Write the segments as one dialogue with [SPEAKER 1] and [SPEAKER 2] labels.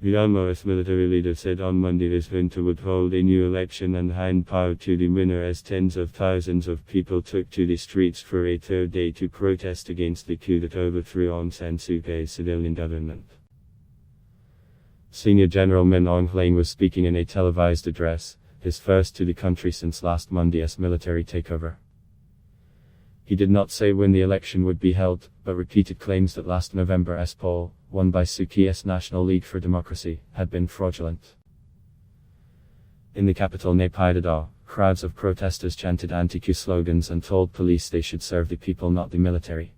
[SPEAKER 1] Myanmar's military leader said on Monday his junta would hold a new election and hand power to the winner as tens of thousands of people took to the streets for a third day to protest against the coup that overthrew Aung San Suu Kyi's civilian government. Senior General Min Aung Hlaing was speaking in a televised address, his first to the country since last Monday's military takeover. He did not say when the election would be held, but repeated claims that last November's poll, won by Suu Kyi's National League for Democracy, had been fraudulent. In the capital Naypyidaw, crowds of protesters chanted anti-coup slogans and told police they should serve the people, not the military.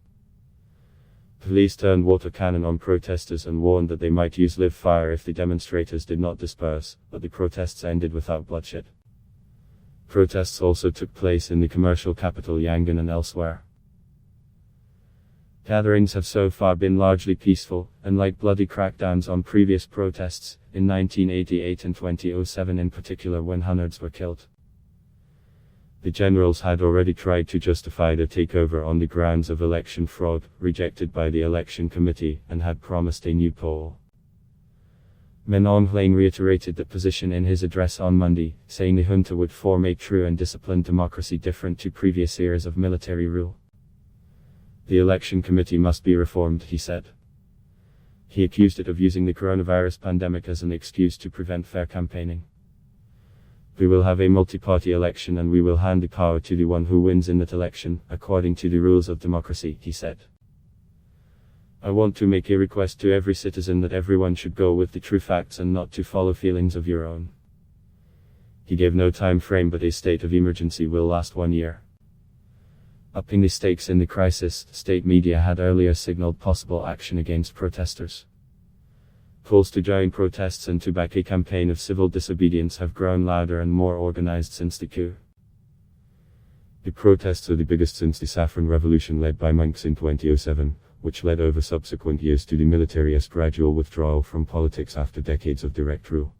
[SPEAKER 1] Police turned water cannon on protesters and warned that they might use live fire if the demonstrators did not disperse, but the protests ended without bloodshed. Protests also took place in the commercial capital Yangon and elsewhere. Gatherings have so far been largely peaceful, unlike bloody crackdowns on previous protests, in 1988 and 2007 in particular, when hundreds were killed. The generals had already tried to justify the takeover on the grounds of election fraud, rejected by the election committee, and had promised a new poll. Min Aung Hlaing reiterated that position in his address on Monday, saying the junta would form a true and disciplined democracy different to previous eras of military rule. The election committee must be reformed, he said. He accused it of using the coronavirus pandemic as an excuse to prevent fair campaigning. We will have a multi-party election and we will hand the power to the one who wins in that election, according to the rules of democracy, he said. I want to make a request to every citizen that everyone should go with the true facts and not to follow feelings of your own. He gave no time frame, but a state of emergency will last 1 year. Upping the stakes in the crisis, state media had earlier signaled possible action against protesters. Calls to join protests and to back a campaign of civil disobedience have grown louder and more organized since the coup. The protests are the biggest since the Saffron Revolution led by monks in 2007, which led over subsequent years to the military's gradual withdrawal from politics after decades of direct rule.